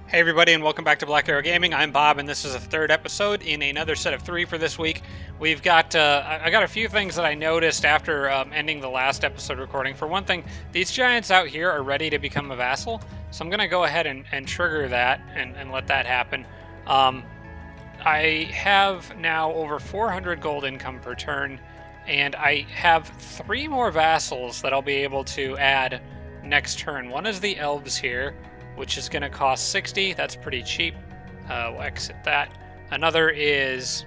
Hey everybody, and welcome back to Black Arrow Gaming. I'm Bob, and this is the third episode in another set of 3 for this week. We've got I got a few things that I noticed after ending the last episode recording. For one thing, these giants out here are ready to become a vassal, so I'm going to go ahead and trigger that and let that happen. I have now over 400 gold income per turn, and I have 3 more vassals that I'll be able to add next turn. One is the Elves here, which is going to cost 60. That's pretty cheap. We'll exit that. Another is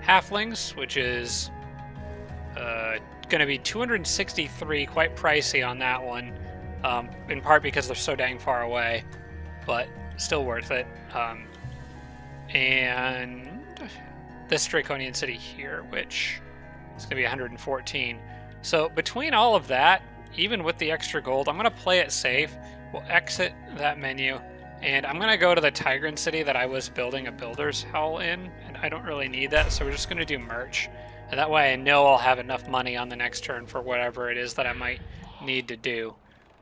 Halflings, which is going to be 263, quite pricey on that one, in part because they're so dang far away, but still worth it. And this Draconian City here, which is going to be 114. So between all of that, even with the extra gold, I'm going to play it safe. We'll exit that menu, and I'm going to go to the Tigran City that I was building a builder's howl in, and I don't really need that, so we're just going to do merch. And that way I know I'll have enough money on the next turn for whatever it is that I might need to do.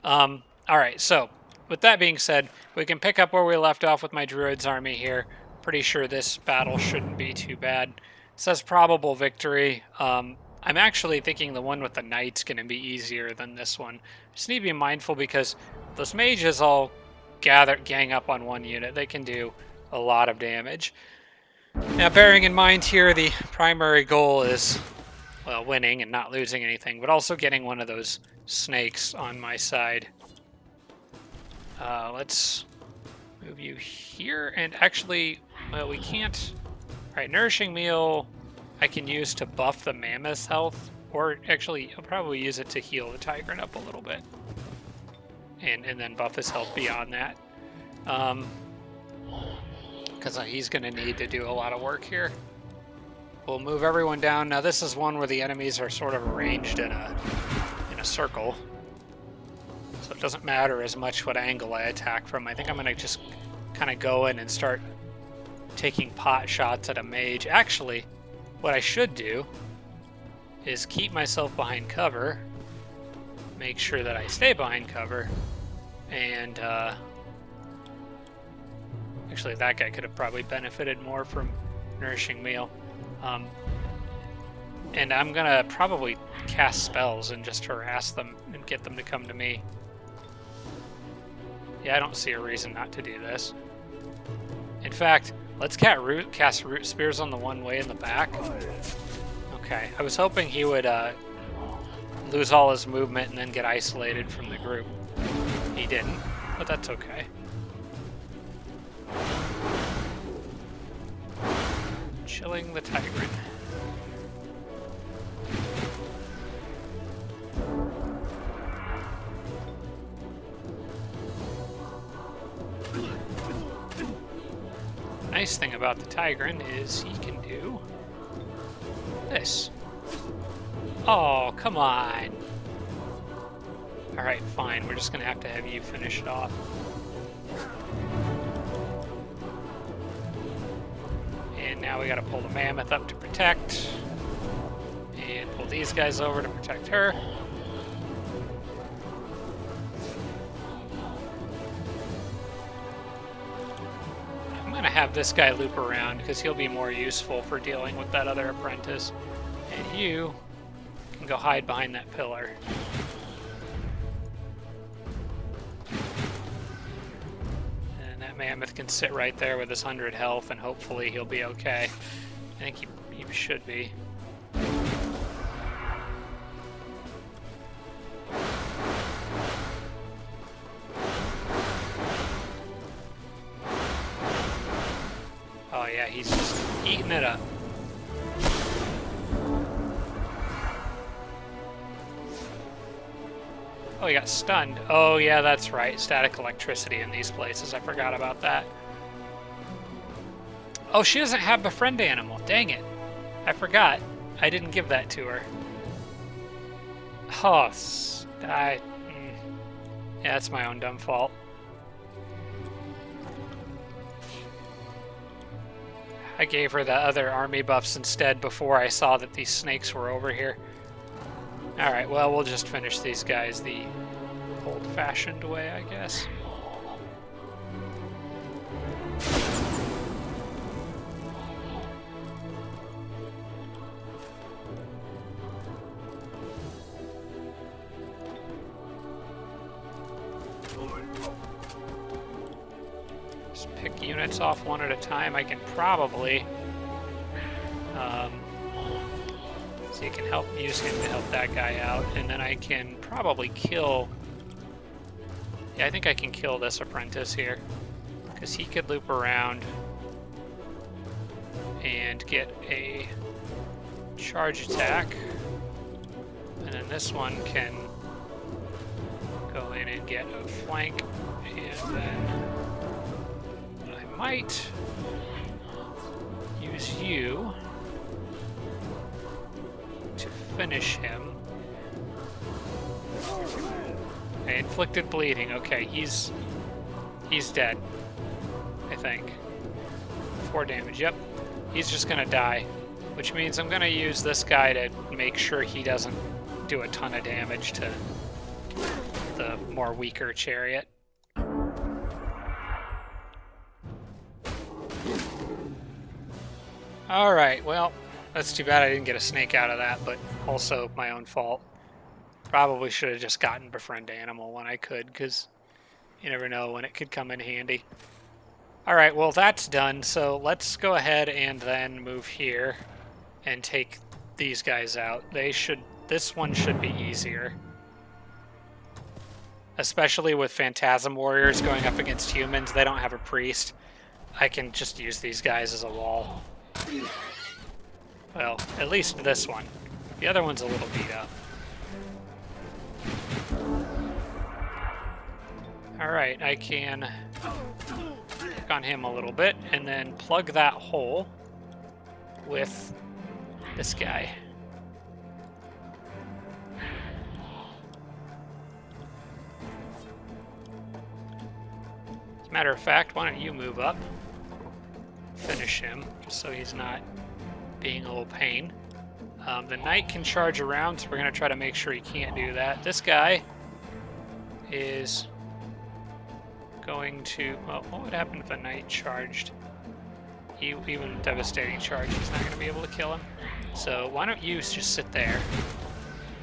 Alright, so with that being said, we can pick up where we left off with my Druids army here. Pretty sure this battle shouldn't be too bad. It says probable victory. I'm actually thinking the one with the knight's going to be easier than this one. Just need to be mindful because those mages all gang up on one unit. They can do a lot of damage. Now, bearing in mind here, the primary goal is, well, winning and not losing anything, but also getting one of those snakes on my side. Let's move you here, and actually, well, we can't. All right, nourishing meal I can use to buff the mammoth's health, or actually, I'll probably use it to heal the Tigran up a little bit. And then buff his health beyond that. Because he's going to need to do a lot of work here. We'll move everyone down. Now this is one where the enemies are sort of arranged in a circle. So it doesn't matter as much what angle I attack from. I think I'm going to just kind of go in and start taking pot shots at a mage. Actually, what I should do is keep myself behind cover. Make sure that I stay behind cover. And actually, that guy could have probably benefited more from nourishing meal. And I'm gonna probably cast spells and just harass them and get them to come to me. Yeah, I don't see a reason not to do this. In fact, let's cast root spears on the one way in the back. Okay, I was hoping he would lose all his movement and then get isolated from the group. He didn't, but that's okay. Chilling the Tigran. Nice thing about the Tigran is he can do this. Oh, come on. Alright, fine. We're just going to have you finish it off. And now we got to pull the mammoth up to protect. And pull these guys over to protect her. I'm going to have this guy loop around because he'll be more useful for dealing with that other apprentice. And you can go hide behind that pillar. Mammoth can sit right there with his 100 health, and hopefully he'll be okay. I think he should be. Oh yeah, he's just eating it up. Oh, he got stunned. Oh, yeah, that's right. Static electricity in these places. I forgot about that. Oh, she doesn't have befriend animal. Dang it. I forgot. I didn't give that to her. Oh, yeah, that's my own dumb fault. I gave her the other army buffs instead before I saw that these snakes were over here. Alright, well, we'll just finish these guys the old-fashioned way, I guess. Just pick units off one at a time. I can probably... so you can use him to help that guy out, and then I can probably kill... Yeah, I think I can kill this apprentice here, because he could loop around and get a charge attack, and then this one can go in and get a flank, and then I might use you to finish him. Okay, inflicted bleeding. Okay, he's dead, I think. 4 damage. Yep, he's just gonna die, which means I'm gonna use this guy to make sure he doesn't do a ton of damage to the more weaker chariot. Alright, well, that's too bad I didn't get a snake out of that, but also my own fault. Probably should have just gotten Befriend Animal when I could, because you never know when it could come in handy. Alright, well that's done, so let's go ahead and then move here and take these guys out. This one should be easier. Especially with Phantasm Warriors going up against humans, they don't have a priest. I can just use these guys as a wall. Well, at least this one. The other one's a little beat up. Alright, I can pick on him a little bit and then plug that hole with this guy. As a matter of fact, why don't you move up? Finish him, just so he's not being a little pain. The knight can charge around, so we're going to try to make sure he can't do that. This guy is going to... Well, what would happen if the knight charged? Even with Devastating Charge, he's not going to be able to kill him. So why don't you just sit there?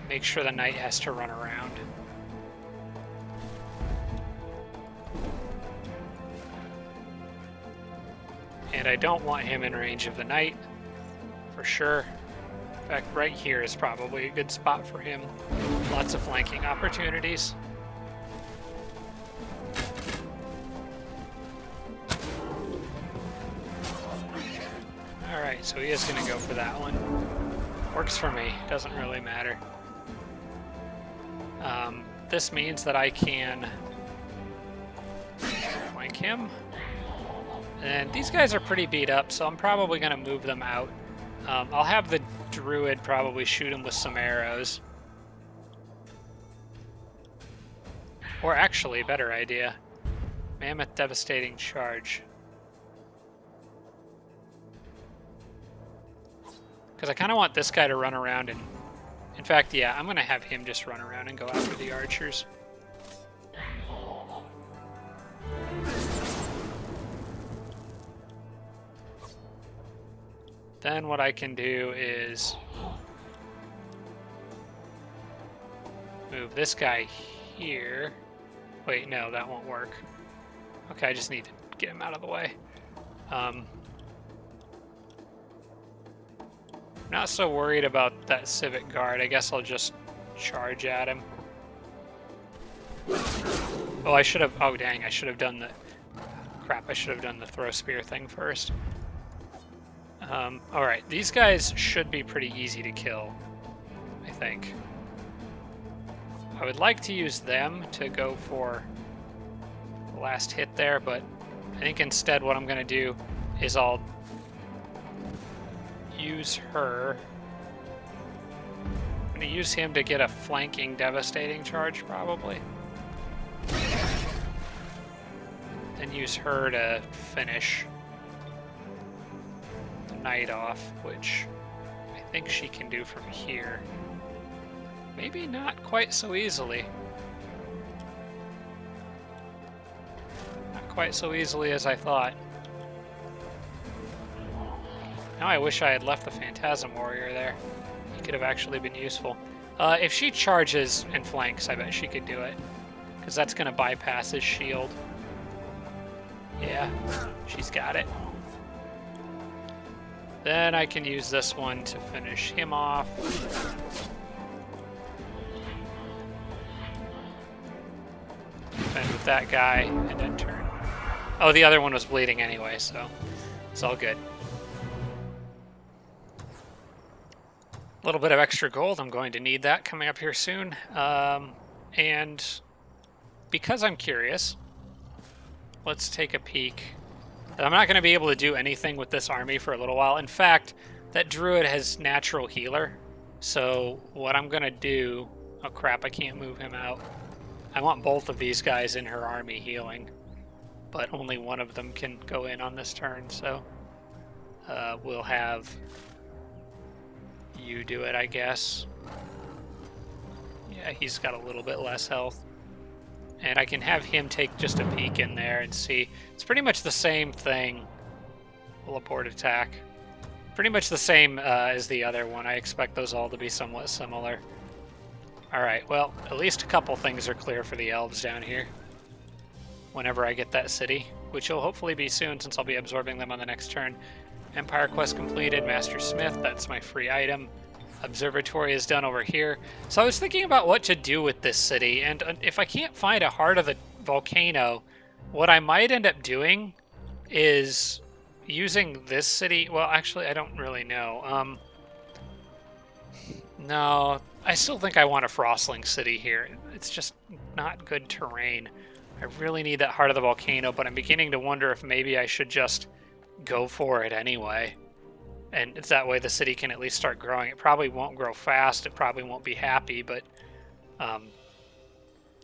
Make sure the knight has to run around. And I don't want him in range of the knight, for sure. In fact, right here is probably a good spot for him. Lots of flanking opportunities. Alright, so he is going to go for that one. Works for me, doesn't really matter. This means that I can flank him. And these guys are pretty beat up, so I'm probably going to move them out. I'll have the druid probably shoot him with some arrows. Or actually, better idea. Mammoth Devastating Charge. Because I kind of want this guy to run around and... In fact, yeah, I'm going to have him just run around and go after the archers. Then what I can do is move this guy here. Wait, no, that won't work. Okay, I just need to get him out of the way. Not so worried about that Civic Guard. I guess I'll just charge at him. Oh, I should have... Oh, dang, I should have done the... Crap, I should have done the throw spear thing first. Alright, these guys should be pretty easy to kill, I think. I would like to use them to go for the last hit there, but I think instead what I'm going to do is I'll use her. I'm going to use him to get a flanking Devastating Charge, probably. Then use her to finish the knight off, which I think she can do from here. Maybe not quite so easily. Not quite so easily as I thought. Now I wish I had left the Phantasm Warrior there. He could have actually been useful. If she charges and flanks, I bet she could do it. because that's going to bypass his shield. Yeah, she's got it. Then I can use this one to finish him off. Defend with that guy, and then turn. Oh, the other one was bleeding anyway, so it's all good. A little bit of extra gold. I'm going to need that coming up here soon. And because I'm curious, let's take a peek. I'm not going to be able to do anything with this army for a little while. In fact, that druid has natural healer. So what I'm going to do... Oh crap, I can't move him out. I want both of these guys in her army healing. But only one of them can go in on this turn, so... we'll have... you do it, I guess. Yeah, he's got a little bit less health. And I can have him take just a peek in there and see. It's pretty much the same thing. We'll abort attack. Pretty much the same as the other one. I expect those all to be somewhat similar. Alright, well, at least a couple things are clear for the elves down here. Whenever I get that city, which will hopefully be soon since I'll be absorbing them on the next turn. Empire quest completed, Master Smith, that's my free item. Observatory is done over here. So I was thinking about what to do with this city, and if I can't find a heart of the volcano, what I might end up doing is using this city. Well, actually, I don't really know. No, I still think I want a Frostling city here. It's just not good terrain. I really need that heart of the volcano, but I'm beginning to wonder if maybe I should just go for it anyway. And it's that way the city can at least start growing. It probably won't grow fast. It probably won't be happy, but at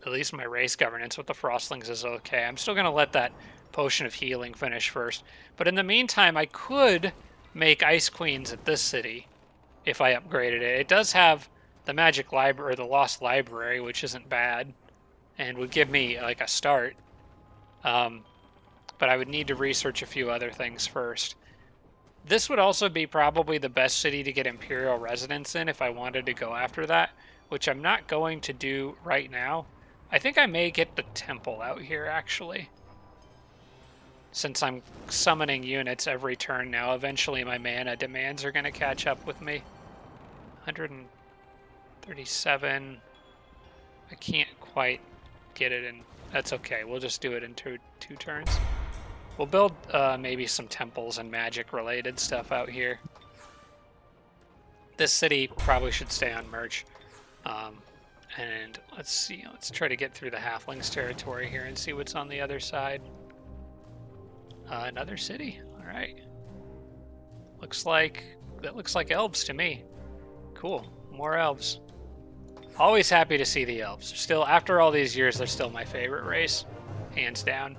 least my race governance with the Frostlings is okay. I'm still going to let that potion of healing finish first. But in the meantime, I could make Ice Queens at this city if I upgraded it. It does have the magic library, or the lost library, which isn't bad, and would give me like a start. But I would need to research a few other things first. This would also be probably the best city to get Imperial residence in if I wanted to go after that, which I'm not going to do right now. I think I may get the temple out here, actually. Since I'm summoning units every turn now, eventually my mana demands are going to catch up with me. 137. I can't quite get it in. That's okay. We'll just do it in two turns. We'll build maybe some temples and magic-related stuff out here. This city probably should stay on merch. And let's see. Let's try to get through the Halflings territory here and see what's on the other side. Another city. All right. That looks like elves to me. Cool. More elves. Always happy to see the elves. Still, after all these years, they're still my favorite race, hands down.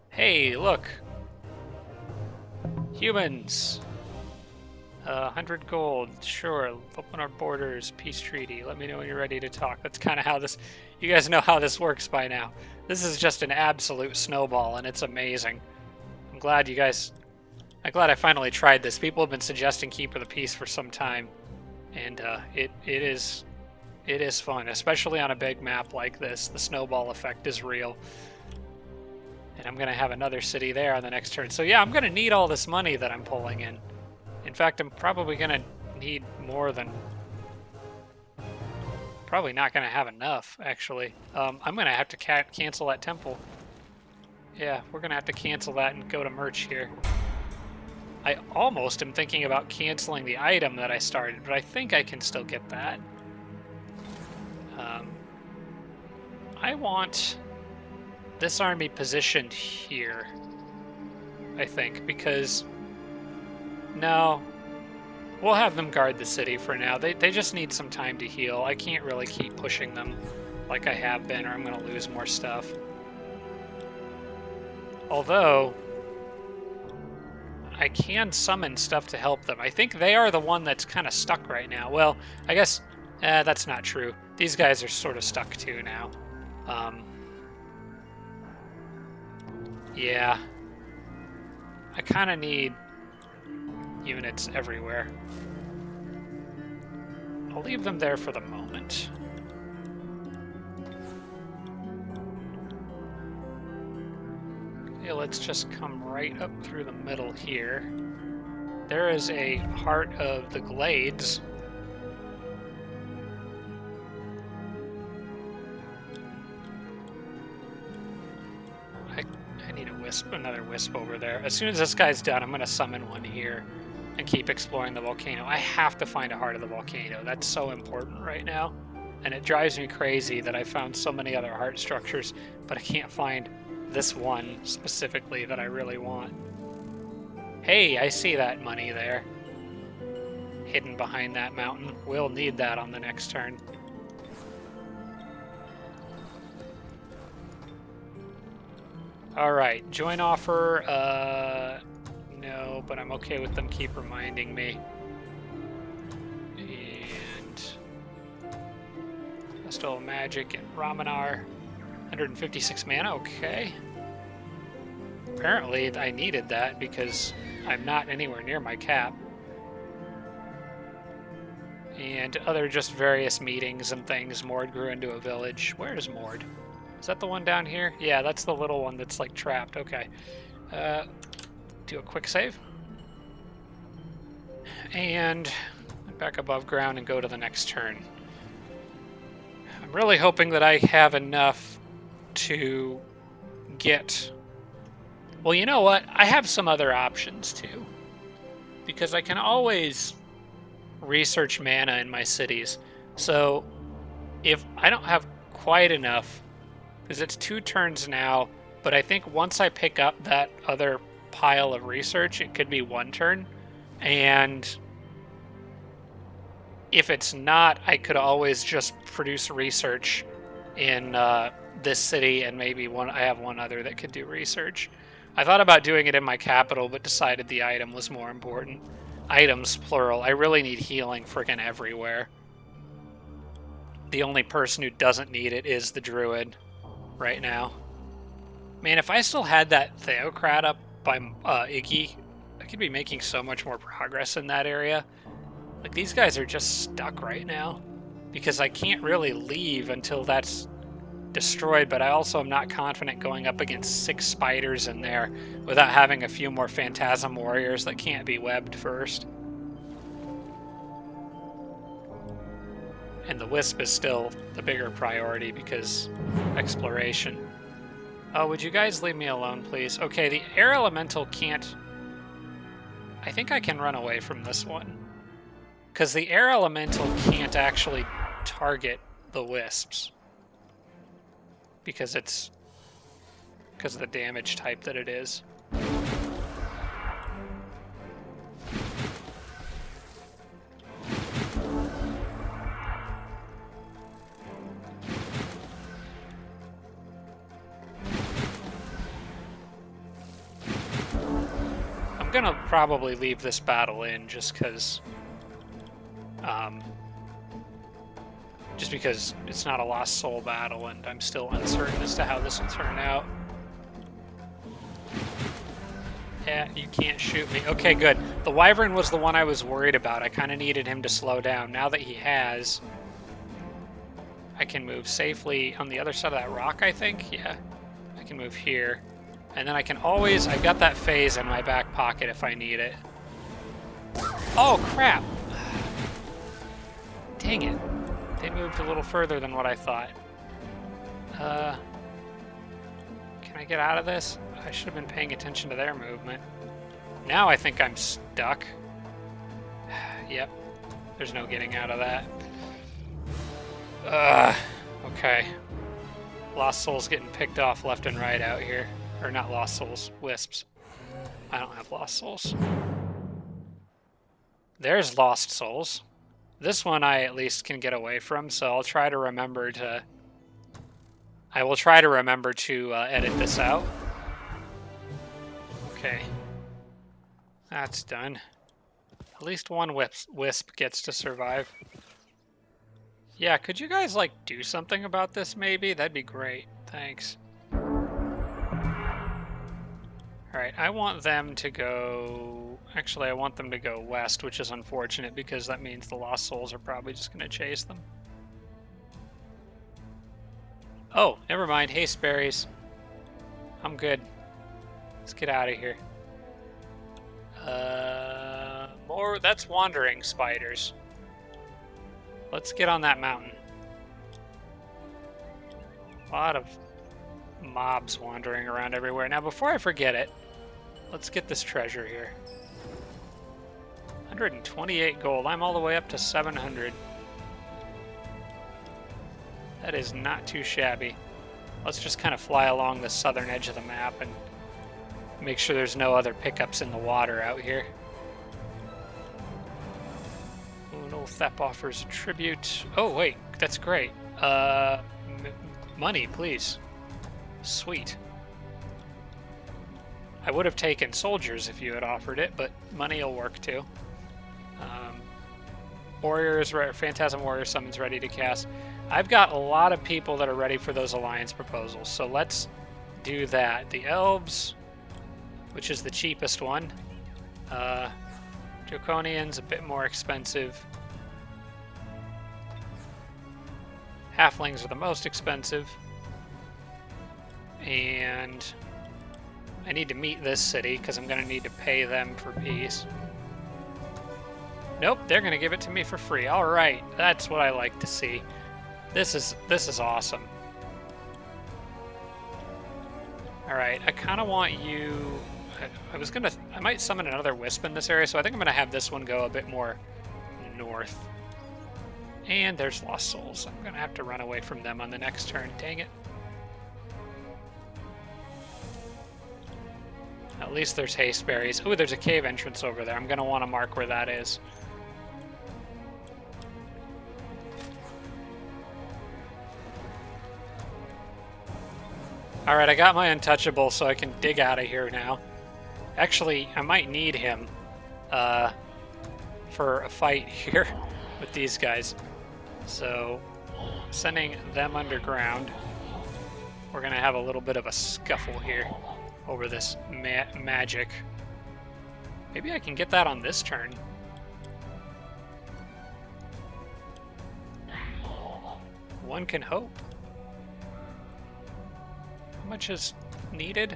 Hey, look. Humans. 100 gold. Sure. Open our borders. Peace treaty. Let me know when you're ready to talk. That's kind of how this... You guys know how this works by now. This is just an absolute snowball, and it's amazing. I'm glad you guys... I'm glad I finally tried this. People have been suggesting Keeper of the Peace for some time. And it is fun, especially on a big map like this. The snowball effect is real. And I'm going to have another city there on the next turn. So yeah, I'm going to need all this money that I'm pulling in. In fact, I'm probably going to need more than... Probably not going to have enough, actually. I'm going to have to cancel that temple. Yeah, we're going to have to cancel that and go to merch here. I almost am thinking about canceling the item that I started, but I think I can still get that. I want this army positioned here, I think, because... No. We'll have them guard the city for now. They just need some time to heal. I can't really keep pushing them like I have been, or I'm going to lose more stuff. Although, I can summon stuff to help them. I think they are the one that's kind of stuck right now. Well, I guess that's not true. These guys are sort of stuck too now. Yeah. I kind of need units everywhere. I'll leave them there for the moment. Yeah, let's just come right up through the middle here. There is a Heart of the Glades. I need a wisp, another wisp over there. As soon as this guy's done, I'm going to summon one here and keep exploring the volcano. I have to find a Heart of the Volcano. That's so important right now. And it drives me crazy that I found so many other heart structures, but I can't find this one specifically that I really want. Hey, I see that money there. Hidden behind that mountain. We'll need that on the next turn. Alright, join offer, no, but I'm okay with them keep reminding me. And Festival of Magic and Ramanar. 156 mana, okay. Apparently I needed that because I'm not anywhere near my cap. And other just various meetings and things. Mord grew into a village. Where is Mord? Is that the one down here? Yeah, that's the little one that's like trapped. Okay. Do a quick save. And back above ground and go to the next turn. I'm really hoping that I have enough to get... Well, you know what? I have some other options too. Because I can always research mana in my cities. So if I don't have quite enough, because it's 2 turns now, but I think once I pick up that other pile of research, it could be 1 turn. And if it's not, I could always just produce research in this city, and maybe I have one other that could do research. I thought about doing it in my capital, but decided the item was more important. Items, plural. I really need healing friggin' everywhere. The only person who doesn't need it is the druid right now. Man, if I still had that Theocrat up by Iggy, I could be making so much more progress in that area. Like, these guys are just stuck right now because I can't really leave until that's destroyed, but I also am not confident going up against 6 spiders in there without having a few more Phantasm Warriors that can't be webbed first. And the Wisp is still the bigger priority because exploration. Oh, would you guys leave me alone, please? Okay, the Air Elemental can't... I think I can run away from this one. Because the Air Elemental can't actually target the Wisps. Because of the damage type that it is. I'm gonna probably leave this battle in just because it's not a Lost Soul battle and I'm still uncertain as to how this will turn out. Yeah, you can't shoot me. Okay, good. The Wyvern was the one I was worried about. I kind of needed him to slow down. Now that he has, I can move safely on the other side of that rock, I think. Yeah, I can move here. And then I can always... I've got that phase in my back pocket if I need it. Oh, crap! Dang it. They moved a little further than what I thought. Can I get out of this? I should have been paying attention to their movement. Now I think I'm stuck. Yep. There's no getting out of that. Okay. Lost Souls getting picked off left and right out here. Or not Lost Souls, Wisps. I don't have Lost Souls. There's Lost Souls. This one I at least can get away from, so I'll try to remember to... I will try to remember to edit this out. Okay. That's done. At least one wisp gets to survive. Yeah, could you guys, like, do something about this, maybe? That'd be great. Thanks. Alright, I want them to go... Actually, I want them to go west, which is unfortunate because that means the Lost Souls are probably just going to chase them. Oh, never mind. Hey, Sperry's. I'm good. Let's get out of here. More. That's wandering spiders. Let's get on that mountain. A lot of mobs wandering around everywhere. Now, before I forget it, let's get this treasure here. 128 gold. I'm all the way up to 700. That is not too shabby. Let's just kind of fly along the southern edge of the map and make sure there's no other pickups in the water out here. Oh, no, Thep offers a tribute. Oh, wait, that's great. Money, please. Sweet. I would have taken soldiers if you had offered it, but money will work too. Warriors, Phantasm Warrior summons ready to cast. I've got a lot of people that are ready for those alliance proposals, so let's do that. The Elves, which is the cheapest one. Draconian's a bit more expensive. Halflings are the most expensive. And I need to meet this city because I'm going to need to pay them for peace. Nope, they're going to give it to me for free. All right, that's what I like to see. This is awesome. All right, I kind of want you. I might summon another wisp in this area, so I think I'm gonna have this one go a bit more north. And there's Lost Souls. I'm gonna have to run away from them on the next turn. Dang it. At least there's haste berries. Ooh, there's a cave entrance over there. I'm gonna want to mark where that is. Alright, I got my untouchable, so I can dig out of here now. Actually, I might need him for a fight here with these guys. So, sending them underground. We're going to have a little bit of a scuffle here over this magic. Maybe I can get that on this turn. One can hope. How much is needed?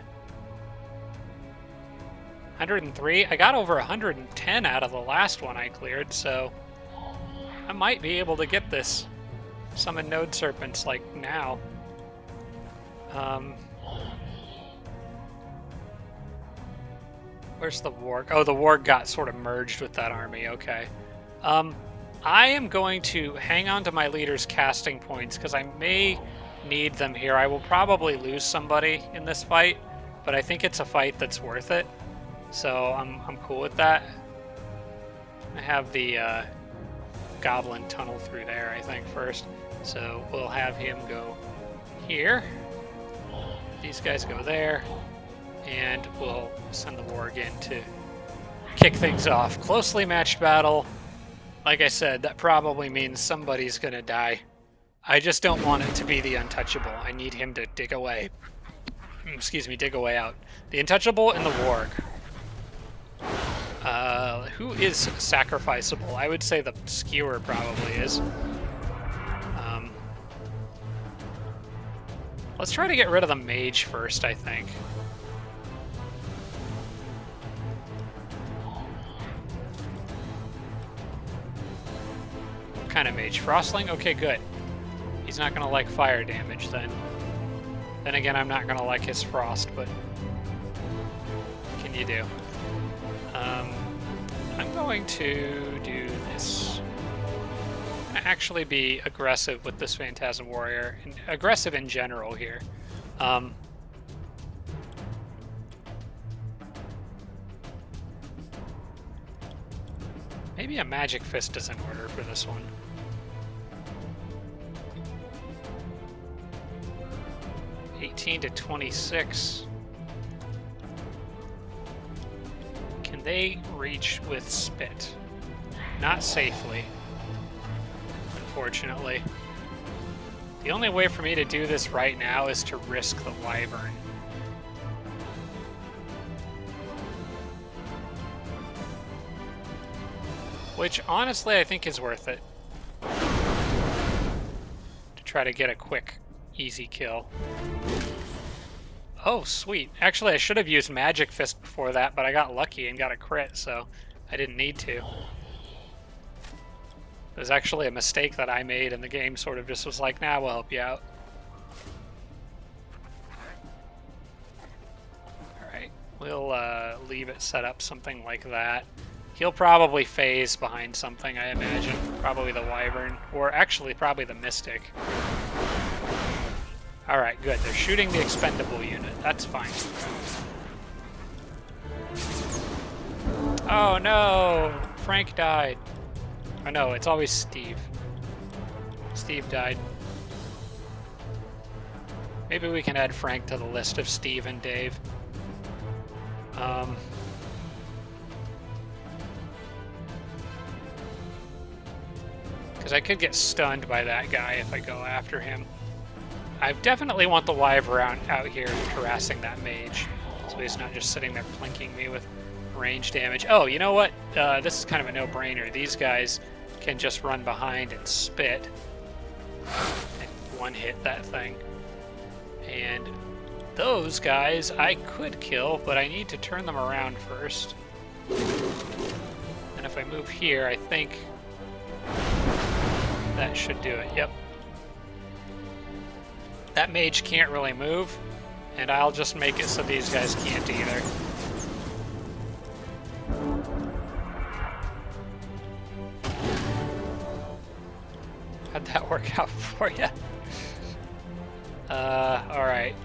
103? I got over 110 out of the last one I cleared, so I might be able to get this. Summon Node Serpents, like, now. Where's the warg? Oh, the warg got sort of merged with that army, okay. I am going to hang on to my leader's casting points, because I may need them here. I will probably lose somebody in this fight, but I think it's a fight that's worth it. So I'm cool with that. I have the goblin tunnel through there, I think, first. So we'll have him go here. These guys go there. And we'll send the warg in to kick things off. Closely matched battle. Like I said, that probably means somebody's gonna die. I just don't want it to be the untouchable. I need him to dig away. Excuse me, dig away out. The untouchable and the warg. Who is sacrificable? I would say the skewer probably is. Let's try to get rid of the mage first, I think. What kind of mage? Frostling? Okay, good. He's not going to like fire damage then. Then again, I'm not going to like his frost, but what can you do? I'm going to do this. I'm going to actually be aggressive with this Phantasm Warrior. And aggressive in general here. Maybe a Magic Fist is in order for this one. (18 to 26). Can they reach with Spit? Not safely, unfortunately. The only way for me to do this right now is to risk the Wyvern. Which, honestly, I think is worth it. To try to get a quick, easy kill. Oh, sweet. Actually, I should have used Magic Fist before that, but I got lucky and got a crit, so I didn't need to. It was actually a mistake that I made, and the game sort of just was like, nah, we'll help you out. Alright, we'll leave it set up something like that. He'll probably phase behind something, I imagine. Probably the Wyvern, or actually probably the Mystic. Alright, good. They're shooting the expendable unit. That's fine. Oh no! Frank died. Oh no, it's always Steve. Steve died. Maybe we can add Frank to the list of Steve and Dave. Because I could get stunned by that guy if I go after him. I definitely want the Wyvern out here harassing that mage, so he's not just sitting there plinking me with range damage. Oh, you know what? This is kind of a no-brainer. These guys can just run behind and spit and one-hit that thing. And those guys I could kill, but I need to turn them around first. And if I move here, I think that should do it. Yep. That mage can't really move, and I'll just make it so these guys can't either. How'd that work out for you? Alright.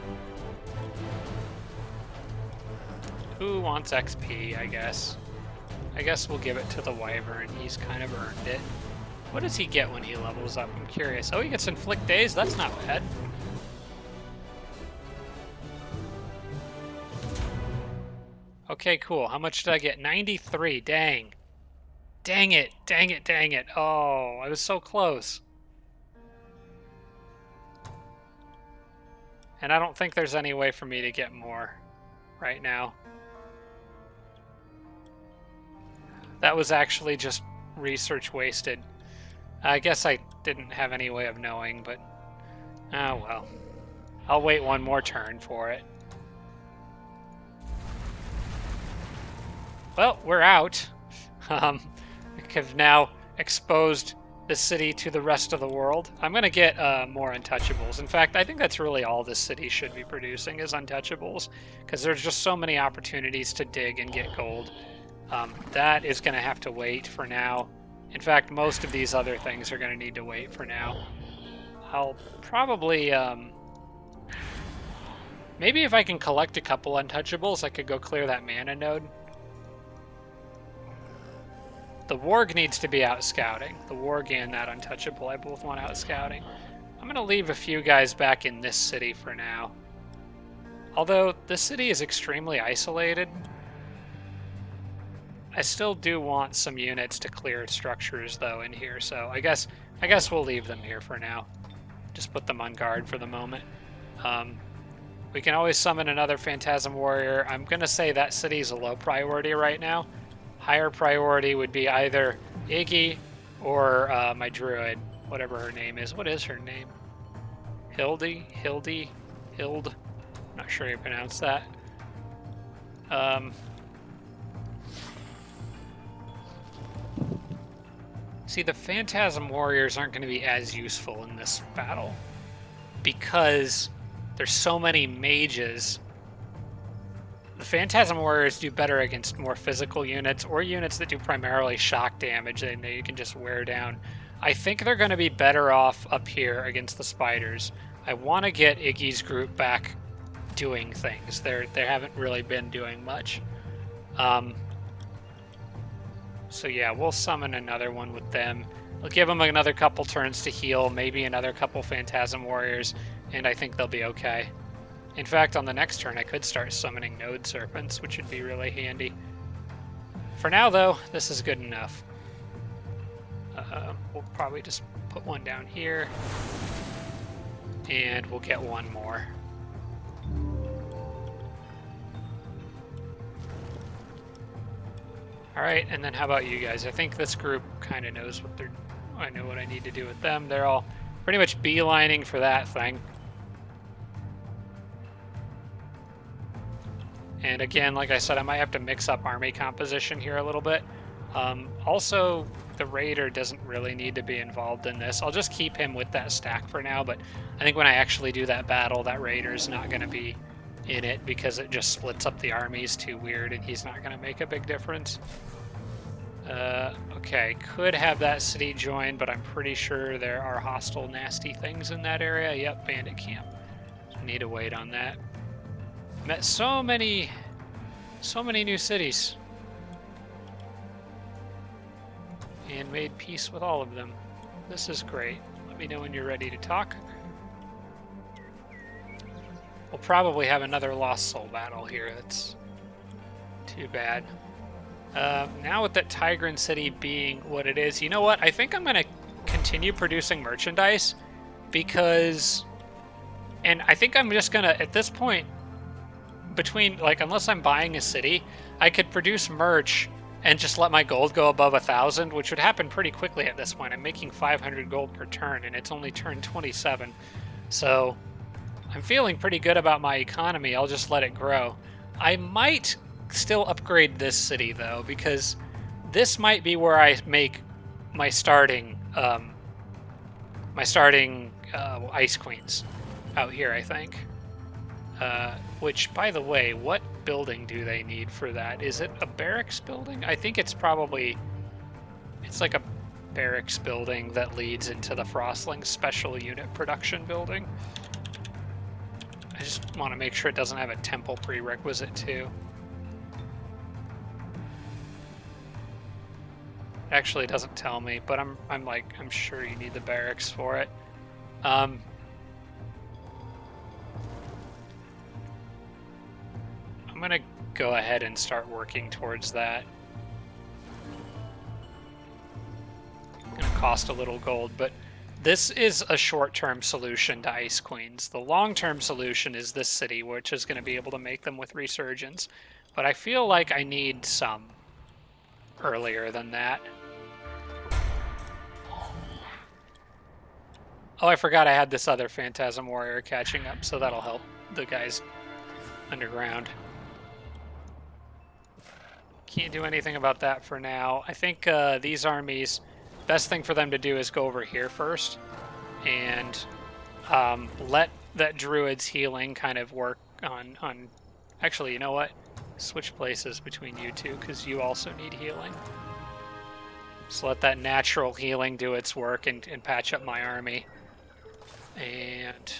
Who wants XP, I guess? I guess we'll give it to the Wyvern. He's kind of earned it. What does he get when he levels up? I'm curious. Oh, he gets Inflict Daze? That's not bad. Okay, cool. How much did I get? 93. Dang. Dang it. Dang it. Dang it. Oh, I was so close. And I don't think there's any way for me to get more right now. That was actually just research wasted. I guess I didn't have any way of knowing, but oh well. I'll wait one more turn for it. Well, we're out. I've now exposed the city to the rest of the world. I'm going to get more untouchables. In fact, I think that's really all this city should be producing is untouchables, because there's just so many opportunities to dig and get gold. That is going to have to wait for now. In fact, most of these other things are going to need to wait for now. I'll probably... maybe if I can collect a couple untouchables, I could go clear that mana node. The Warg needs to be out scouting. The Warg and that untouchable, I both want out scouting. I'm going to leave a few guys back in this city for now. Although this city is extremely isolated, I still do want some units to clear structures though in here, so I guess we'll leave them here for now. Just put them on guard for the moment. We can always summon another Phantasm Warrior. I'm going to say that city's a low priority right now. Higher priority would be either Iggy or my druid, whatever her name is. What is her name? Hild? Not sure you pronounce that. See, the Phantasm Warriors aren't going to be as useful in this battle because there's so many mages. The Phantasm Warriors do better against more physical units or units that do primarily shock damage that you can just wear down. I think they're going to be better off up here against the spiders. I want to get Iggy's group back doing things. They haven't really been doing much. So yeah, we'll summon another one with them. We'll give them another couple turns to heal, maybe another couple Phantasm Warriors, and I think they'll be okay. In fact, on the next turn, I could start summoning Node Serpents, which would be really handy. For now, though, this is good enough. We'll probably just put one down here, and we'll get one more. Alright, and then how about you guys? I think this group kind of knows what they're... I know what I need to do with them. They're all pretty much beelining for that thing. And again, like I said, I might have to mix up army composition here a little bit. Also, the raider doesn't really need to be involved in this. I'll just keep him with that stack for now, but I think when I actually do that battle, that raider's not going to be in it because it just splits up the armies too weird, and he's not going to make a big difference. Okay, could have that city join, but I'm pretty sure there are hostile, nasty things in that area. Yep, bandit camp. So need to wait on that. Met so many new cities. And made peace with all of them. This is great. Let me know when you're ready to talk. We'll probably have another Lost Soul battle here. That's too bad. Now with that Tigran city being what it is, you know what? I think I'm going to continue producing merchandise because... And I think I'm just going to, at this point, between, like, unless I'm buying a city, I could produce merch and just let my gold go above 1,000, which would happen pretty quickly at this point. I'm making 500 gold per turn, and it's only turn 27. So I'm feeling pretty good about my economy. I'll just let it grow. I might still upgrade this city, though, because this might be where I make my starting Ice Queens out here, I think. Which, by the way, what building do they need for that? Is it a barracks building? I think it's probably... It's like a barracks building that leads into the Frostling Special Unit Production Building. I just want to make sure it doesn't have a temple prerequisite, too. It actually doesn't tell me, but I'm sure you need the barracks for it. I'm gonna go ahead and start working towards that. It's gonna cost a little gold, but this is a short-term solution to Ice Queens. The long-term solution is this city, which is gonna be able to make them with Resurgence. But I feel like I need some earlier than that. Oh, I forgot I had this other Phantasm Warrior catching up, so that'll help the guys underground. Can't do anything about that for now. I think these armies, best thing for them to do is go over here first and let that Druid's healing kind of work on... Actually, you know what? Switch places between you two, because you also need healing. So let that natural healing do its work and patch up my army. And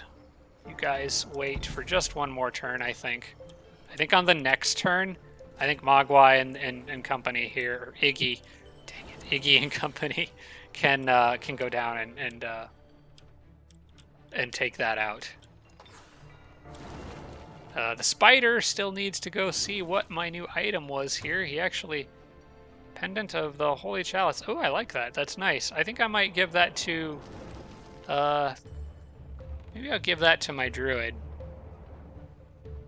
you guys wait for just one more turn, I think. I think on the next turn, I think Mogwai and company here, or Iggy, dang it, Iggy and company can go down and take that out. The spider still needs to go see what my new item was here. He actually... Pendant of the Holy Chalice. Oh, I like that. That's nice. I think I might give that to... maybe I'll give that to my druid.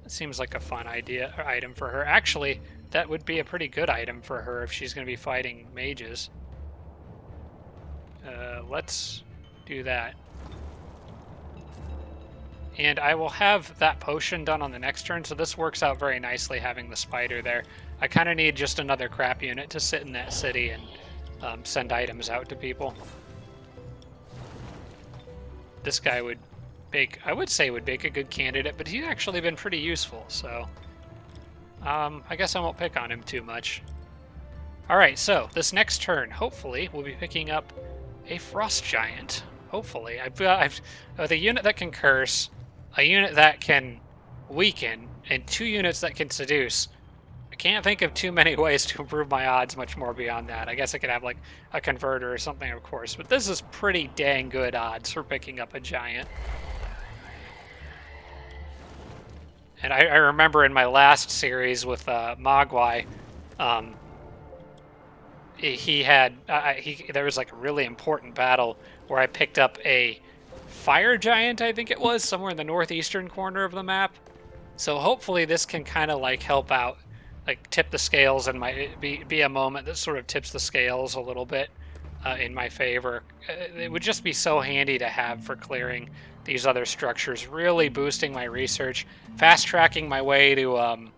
That seems like a fun idea or item for her. Actually, that would be a pretty good item for her if she's going to be fighting mages. Let's do that. And I will have that potion done on the next turn, so this works out very nicely having the spider there. I kind of need just another crap unit to sit in that city and send items out to people. This guy would make, I would say would make a good candidate, but he's actually been pretty useful, so I guess I won't pick on him too much. Alright, so this next turn, hopefully, we'll be picking up a Frost Giant. Hopefully. I've with a unit that can curse, a unit that can weaken, and 2 units that can seduce. I can't think of too many ways to improve my odds much more beyond that. I guess I could have like a converter or something, of course, but this is pretty dang good odds for picking up a giant. And I remember in my last series with Mogwai, there was like a really important battle where I picked up a fire giant, I think it was, somewhere in the northeastern corner of the map. So hopefully this can kind of like help out, like tip the scales, and might be a moment that sort of tips the scales a little bit in my favor. It would just be so handy to have for clearing these other structures, really boosting my research, fast tracking my way to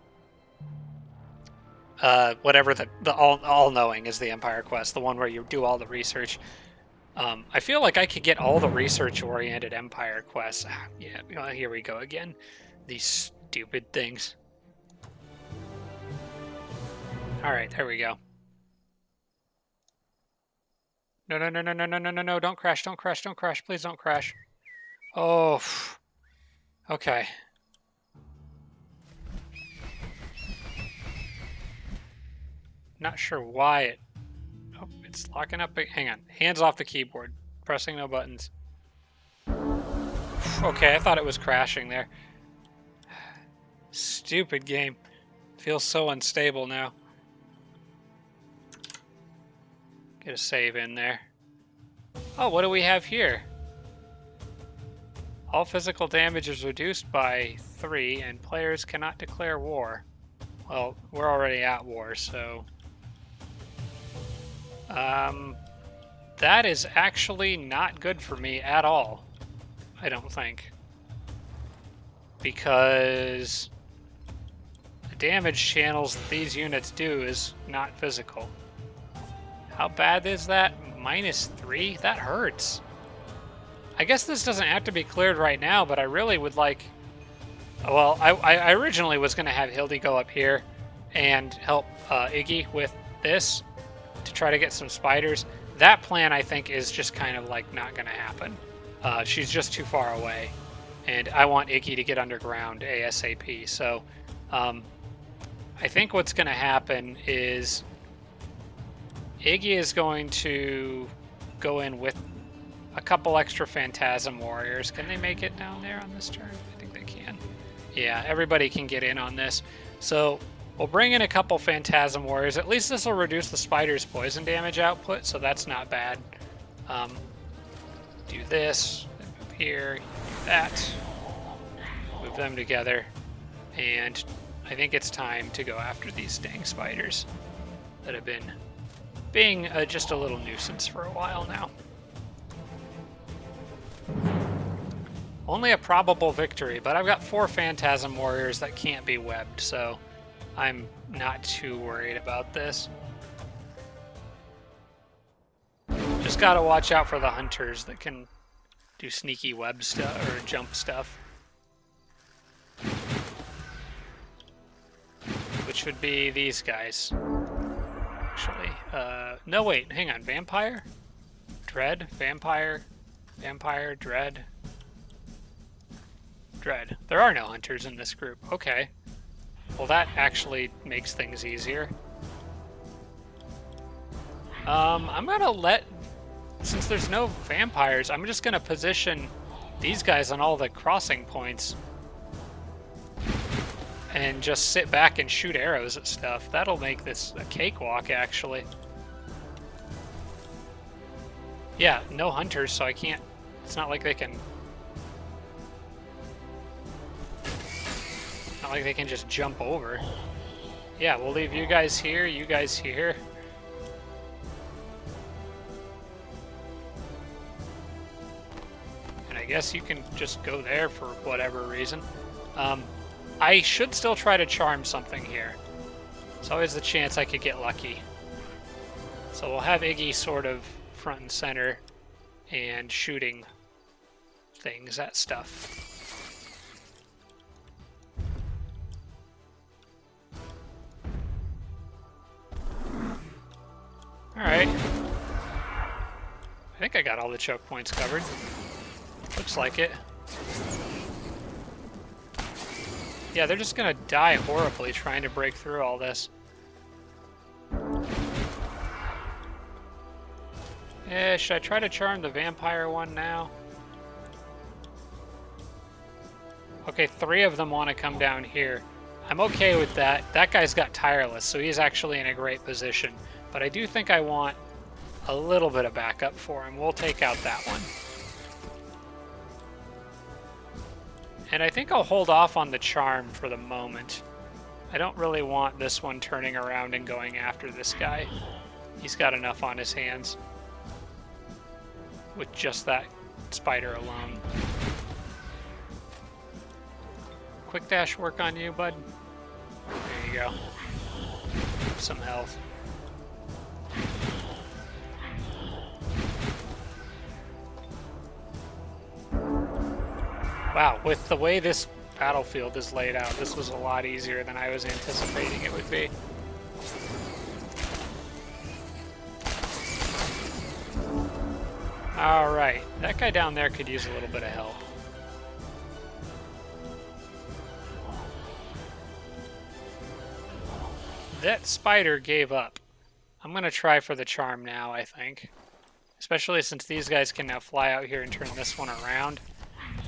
whatever the all-knowing is, the Empire Quest, the one where you do all the research. I feel like I could get all the research-oriented Empire quests. Yeah, here we go again. These stupid things. All right, there we go. No, no, no, no, no, no, no, no, no, don't crash, don't crash, don't crash, please don't crash. Oh, okay. Not sure why it... Oh, it's locking up. Hang on. Hands off the keyboard. Pressing no buttons. Okay, I thought it was crashing there. Stupid game. Feels so unstable now. Get a save in there. Oh, what do we have here? All physical damage is reduced by 3, and players cannot declare war. Well, we're already at war, so... that is actually not good for me at all. I don't think. Because the damage channels that these units do is not physical. How bad is that? -3? That hurts. I guess this doesn't have to be cleared right now, but I really would like... Well, I originally was going to have Hildy go up here and help Iggy with this to try to get some spiders. That plan, I think, is just kind of like not going to happen. She's just too far away, and I want Iggy to get underground ASAP. So I think what's going to happen is Iggy is going to go in with a couple extra Phantasm Warriors. Can they make it down there on this turn? I think they can. Yeah, everybody can get in on this. So we'll bring in a couple Phantasm Warriors. At least this will reduce the spider's poison damage output, so that's not bad. Do this, then move here, do that. Move them together. And I think it's time to go after these dang spiders that have been being just a little nuisance for a while now. Only a probable victory, but I've got 4 Phantasm Warriors that can't be webbed, so I'm not too worried about this. Just gotta watch out for the hunters that can do sneaky web stuff or jump stuff. Which would be these guys. Actually, no wait, hang on, Vampire? Dread? Vampire? Vampire? Dread? Dread. There are no hunters in this group. Okay. Well, that actually makes things easier. I'm gonna let... Since there's no vampires, I'm just gonna position these guys on all the crossing points. And just sit back and shoot arrows at stuff. That'll make this a cakewalk, actually. Yeah, no hunters, so I can't... It's not like they can... Not like they can just jump over. Yeah, we'll leave you guys here, you guys here. And I guess you can just go there for whatever reason. I should still try to charm something here. There's always the chance I could get lucky. So we'll have Iggy sort of front and center and shooting things at stuff. Alright. I think I got all the choke points covered. Looks like it. Yeah, they're just gonna die horribly trying to break through all this. Yeah, should I try to charm the vampire one now? Okay, 3 of them want to come down here. I'm okay with that. That guy's got tireless, so he's actually in a great position. But I do think I want a little bit of backup for him. We'll take out that one. And I think I'll hold off on the charm for the moment. I don't really want this one turning around and going after this guy. He's got enough on his hands with just that spider alone. Quick dash work on you, bud? There you go. some health. Wow, with the way this battlefield is laid out, this was a lot easier than I was anticipating it would be. Alright, that guy down there could use a little bit of help. That spider gave up. I'm going to try for the charm now, I think. Especially since these guys can now fly out here and turn this one around.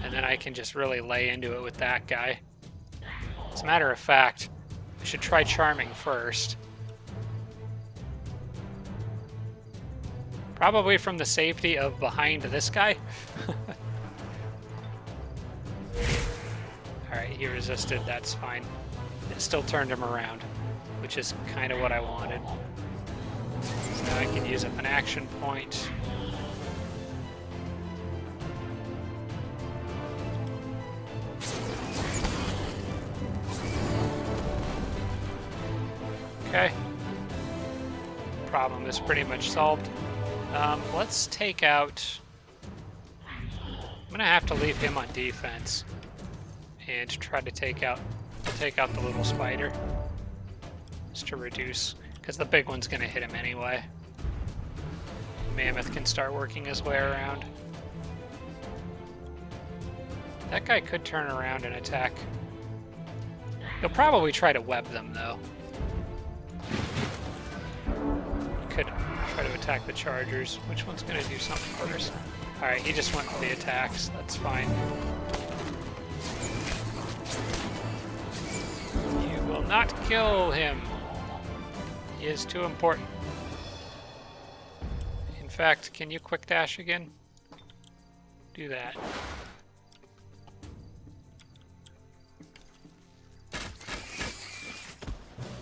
And then I can just really lay into it with that guy. As a matter of fact, I should try charming first. Probably from the safety of behind this guy. Alright, he resisted, that's fine. It still turned him around, which is kind of what I wanted. So now I can use up an action point. Okay. Problem is pretty much solved. Let's take out... I'm gonna have to leave him on defense and try to take out the little spider just to reduce, because the big one's gonna hit him anyway. Mammoth can start working his way around. That guy could turn around and attack. He'll probably try to web them though. Could try to attack the chargers. Which one's going to do something first? Alright, he just went for the attacks. That's fine. You will not kill him. He is too important. In fact, can you quick dash again? Do that.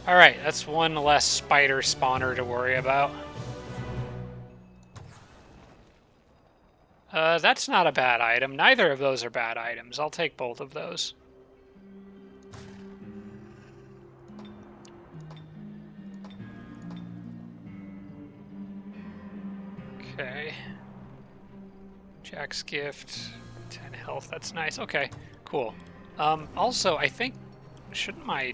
Alright, that's one less spider spawner to worry about. That's not a bad item. Neither of those are bad items. I'll take both of those. Okay. Jack's gift. 10 health. That's nice. Okay, cool. Also, I think... Shouldn't my...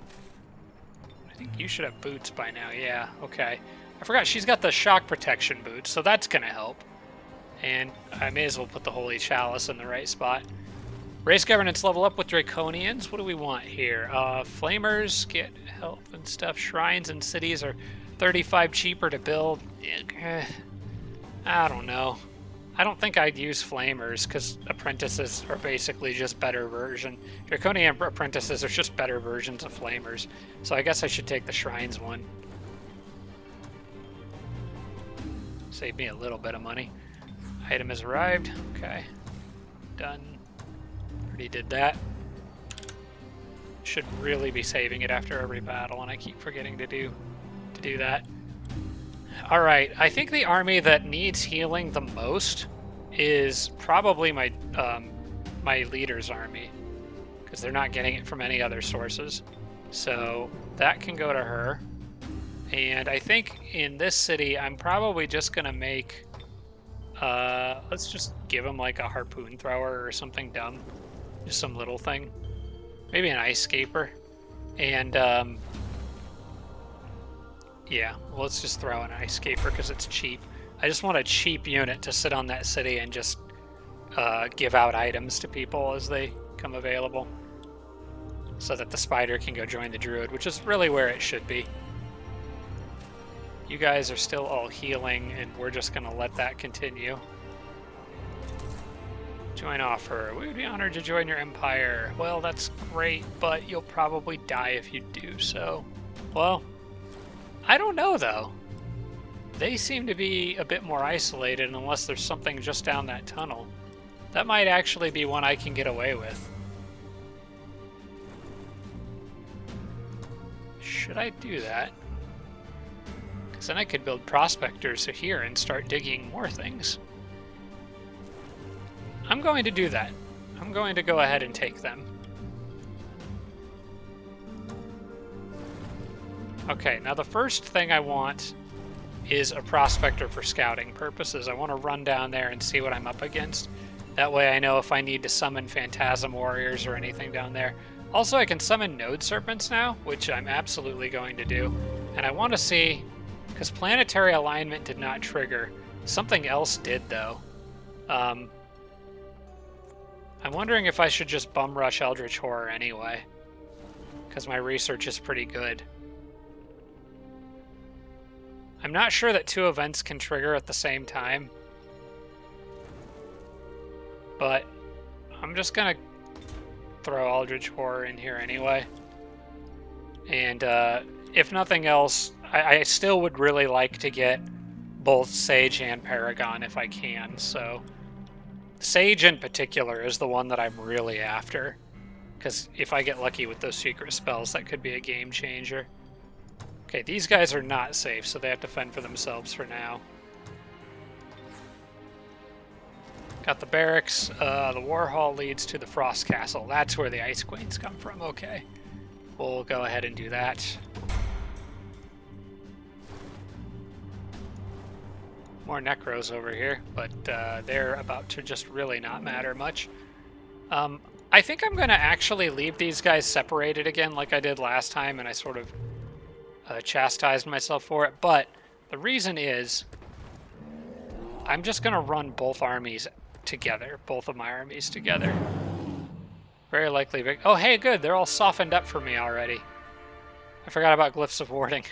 I think you should have boots by now, yeah, okay. I forgot she's got the shock protection boots, so that's gonna help. And I may as well put the Holy Chalice in the right spot. Race governance level up with Draconians. What do we want here? Flamers get help and stuff. Shrines and cities are 35 cheaper to build. I don't know. I don't think I'd use Flamers, because apprentices are basically just better version. Draconian apprentices are just better versions of Flamers. So I guess I should take the Shrines one. Save me a little bit of money. Item has arrived. Okay. Done. Already did that. Should really be saving it after every battle, and I keep forgetting to do that. Alright, I think the army that needs healing the most is probably my my leader's army, because they're not getting it from any other sources. So that can go to her. And I think in this city, I'm probably just going to make... let's just give him like a harpoon thrower or something dumb. Just some little thing. Maybe an ice scaper. And... yeah, well, let's just throw an ice scaper because it's cheap. I just want a cheap unit to sit on that city and just give out items to people as they come available, so that the spider can go join the druid, which is really where it should be. You guys are still all healing, and we're just going to let that continue. Join offer. We would be honored to join your empire. Well, that's great, but you'll probably die if you do so. Well... I don't know, though. They seem to be a bit more isolated unless there's something just down that tunnel. That might actually be one I can get away with. Should I do that? Because then I could build prospectors here and start digging more things. I'm going to do that. I'm going to go ahead and take them. Okay, now the first thing I want is a prospector for scouting purposes. I want to run down there and see what I'm up against. That way I know if I need to summon phantasm warriors or anything down there. Also, I can summon node serpents now, which I'm absolutely going to do. And I want to see, because planetary alignment did not trigger. Something else did, though. I'm wondering if I should just bum rush Eldritch Horror anyway, because my research is pretty good. I'm not sure that 2 events can trigger at the same time, but I'm just gonna throw Eldritch Horror in here anyway. And if nothing else, I still would really like to get both Sage and Paragon if I can, so Sage in particular is the one that I'm really after, because if I get lucky with those secret spells, that could be a game changer. Okay, these guys are not safe, so they have to fend for themselves for now. Got the barracks. The War Hall leads to the Frost Castle. That's where the Ice Queens come from. Okay. We'll go ahead and do that. More Necros over here, but they're about to just really not matter much. I think I'm going to actually leave these guys separated again like I did last time, and I sort of chastised myself for it. But the reason is I'm just going to run both armies together, both of my armies together. Very likely big. Oh, hey, good. They're all softened up for me already. I forgot about Glyphs of Warding.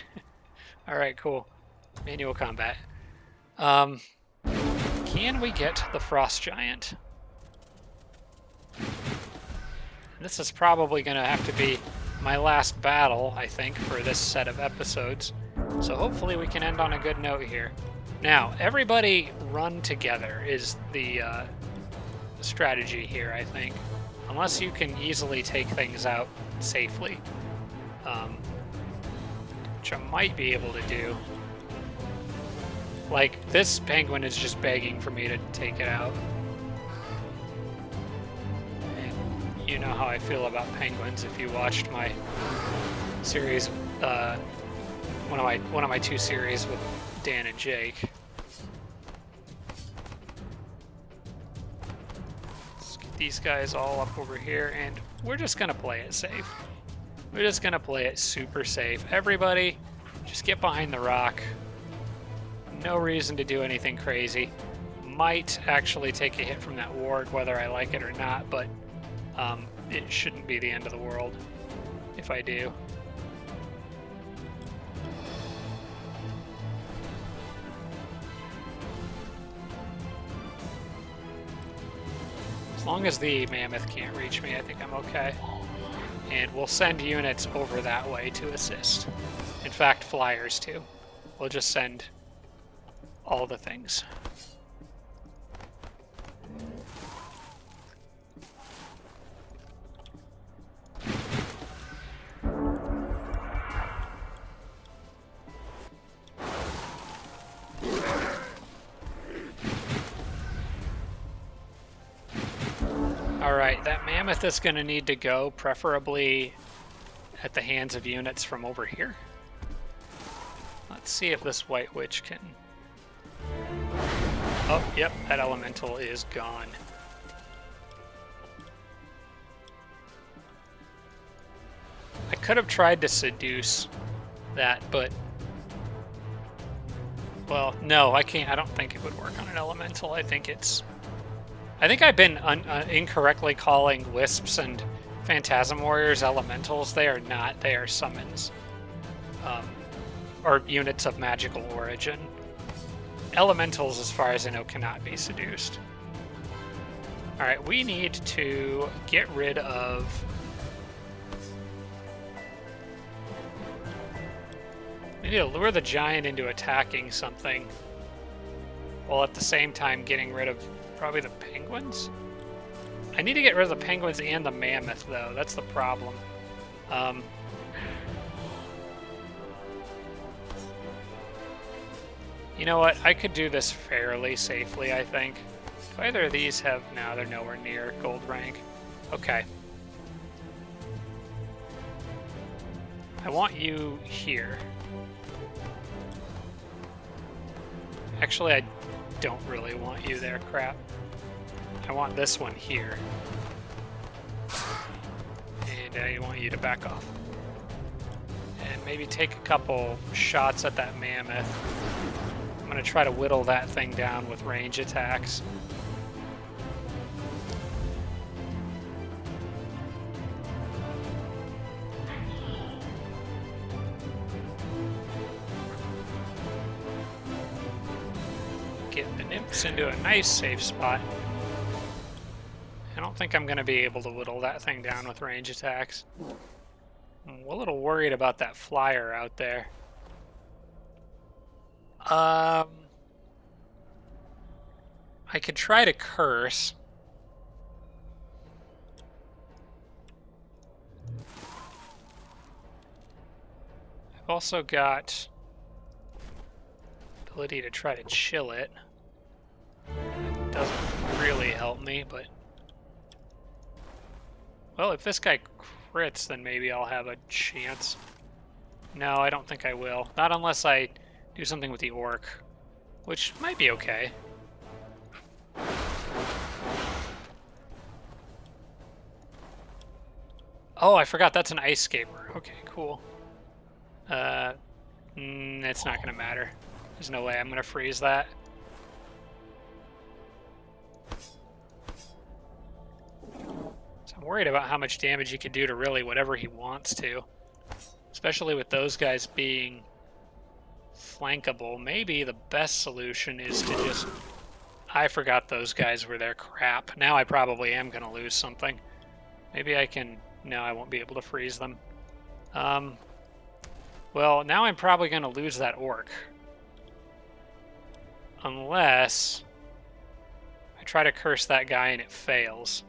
All right, cool. Manual combat. Can we get the Frost Giant? This is probably going to have to be my last battle, I think, for this set of episodes. So hopefully we can end on a good note here. Now, everybody run together is the strategy here, I think. Unless you can easily take things out safely. Which I might be able to do. Like, this penguin is just begging for me to take it out. And you know how I feel about penguins if you watched my series, one of my 2 series with Dan and Jake. Let's get these guys all up over here, and we're just gonna play it safe. We're just gonna play it super safe. Everybody, just get behind the rock. No reason to do anything crazy. Might actually take a hit from that ward, whether I like it or not, but it shouldn't be the end of the world if I do. As long as the mammoth can't reach me, I think I'm okay. And we'll send units over that way to assist. In fact, flyers too. We'll just send all the things. Alright, that mammoth is going to need to go, preferably at the hands of units from over here. Let's see if this White Witch can... Oh, yep, that elemental is gone. I could have tried to seduce that, but... Well, no, I can't. I don't think it would work on an elemental. I think I've been incorrectly calling wisps and phantasm warriors elementals. They are not. They are summons. Or units of magical origin. Elementals, as far as I know, cannot be seduced. Alright, we need to get rid of... We need to lure the giant into attacking something, while at the same time getting rid of probably the penguins? I need to get rid of the penguins and the mammoth, though. That's the problem. You know what? I could do this fairly safely, I think. Do either of these have... No, they're nowhere near gold rank. Okay. I want you here. Actually, I don't really want you there, crap. I want this one here. And I want you to back off. And maybe take a couple shots at that mammoth. I'm going to try to whittle that thing down with range attacks. Get the nymphs into a nice safe spot. I don't think I'm going to be able to whittle that thing down with range attacks. I'm a little worried about that flyer out there. I could try to curse. I've also got ability to try to chill it. That doesn't really help me, but... Well, if this guy crits, then maybe I'll have a chance. No, I don't think I will. Not unless I do something with the orc, which might be okay. Oh, I forgot that's an ice scaper. Okay, cool. It's not going to matter. There's no way I'm going to freeze that. So I'm worried about how much damage he could do to really whatever he wants to. Especially with those guys being flankable. Maybe the best solution is to just... I forgot those guys were their crap. Now I probably am going to lose something. Maybe I can... No, I won't be able to freeze them. Well, now I'm probably going to lose that orc. Unless I try to curse that guy and it fails.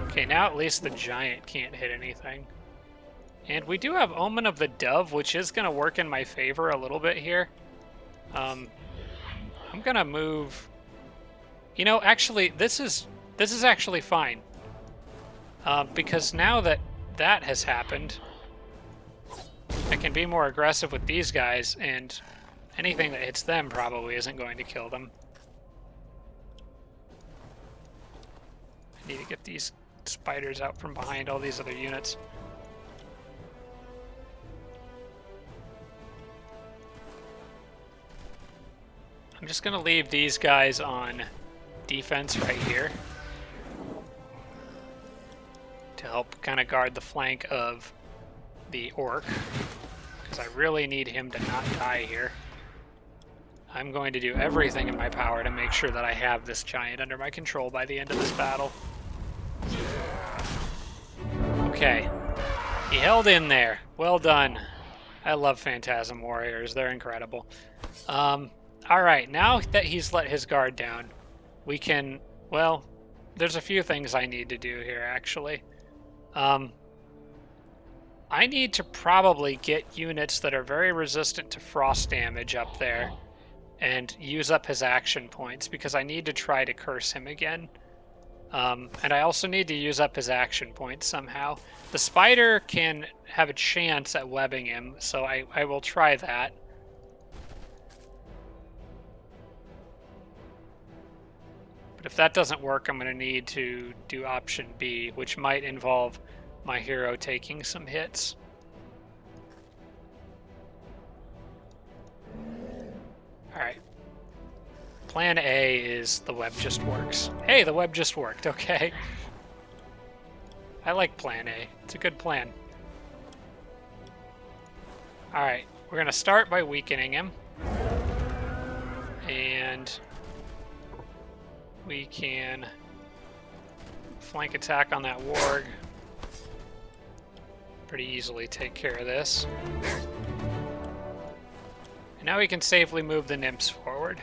Okay, now at least the giant can't hit anything. And we do have Omen of the Dove, which is going to work in my favor a little bit here. I'm going to move... You know, actually, this is actually fine. Because now that that has happened, I can be more aggressive with these guys, and anything that hits them probably isn't going to kill them. I need to get these spiders out from behind all these other units. I'm just going to leave these guys on defense right here to help kind of guard the flank of the orc, because I really need him to not die here. I'm going to do everything in my power to make sure that I have this giant under my control by the end of this battle. Okay, he held in there. Well done. I love Phantasm Warriors. They're incredible. Alright, now that he's let his guard down, we can... Well, there's a few things I need to do here, actually. I need to probably get units that are very resistant to frost damage up there and use up his action points, because I need to try to curse him again. And I also need to use up his action points somehow. The spider can have a chance at webbing him, so I will try that. But if that doesn't work, I'm going to need to do option B, which might involve my hero taking some hits. Alright. Plan A is the web just works. Hey, the web just worked, okay. I like plan A. It's a good plan. Alright, we're going to start by weakening him. And we can flank attack on that warg. Pretty easily take care of this. And now we can safely move the nymphs forward.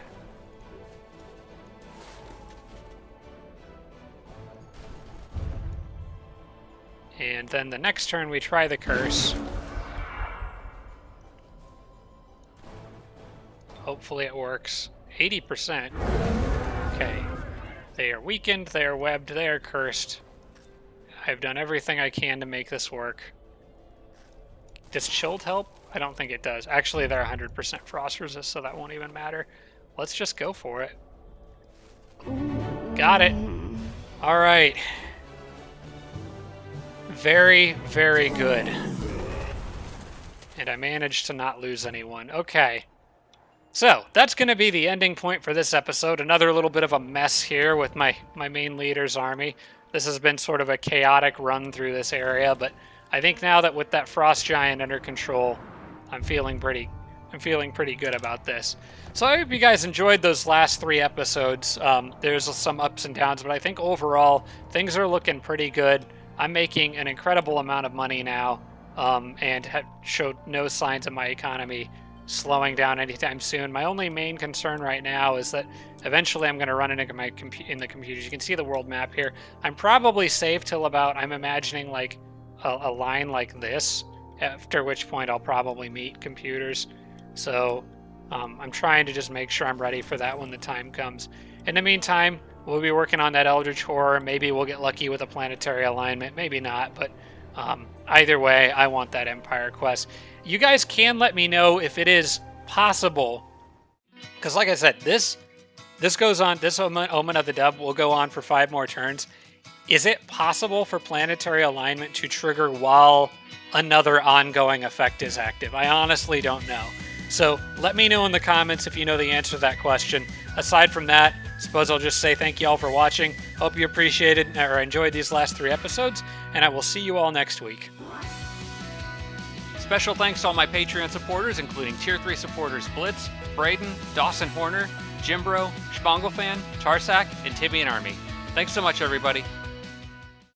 And then the next turn we try the curse. Hopefully it works. 80%. Okay. They are weakened, they are webbed, they are cursed. I've done everything I can to make this work. Does chilled help? I don't think it does. Actually, they're 100% frost resist, so that won't even matter. Let's just go for it. Got it. All right. Very, very good. And I managed to not lose anyone. Okay. So, that's going to be the ending point for this episode. Another little bit of a mess here with my main leader's army. This has been sort of a chaotic run through this area, but I think now that with that frost giant under control, I'm feeling pretty good about this. So I hope you guys enjoyed those last 3 episodes. There's some ups and downs, but I think overall things are looking pretty good. I'm making an incredible amount of money now, and have showed no signs of my economy slowing down anytime soon. My only main concern right now is that eventually I'm going to run into in the computers. You can see the world map here. I'm probably safe till about, I'm imagining like a line like this, after which point I'll probably meet computers. So I'm trying to just make sure I'm ready for that when the time comes. In the meantime, we'll be working on that Eldritch Horror. Maybe we'll get lucky with a planetary alignment, maybe not, but either way, I want that Empire quest. You guys can let me know if it is possible, because like I said, this goes on, this Omen of the Dub will go on for 5 more turns. Is it possible for planetary alignment to trigger while another ongoing effect is active? I honestly don't know. So let me know in the comments if you know the answer to that question. Aside from that, suppose I'll just say thank you all for watching. Hope you appreciated or enjoyed these last 3 episodes, and I will see you all next week. Special thanks to all my Patreon supporters, including Tier 3 supporters Blitz, Braden, Dawson Horner, Jimbro, Schmonglefan, Tarsak, and Tibby and Army. Thanks so much, everybody.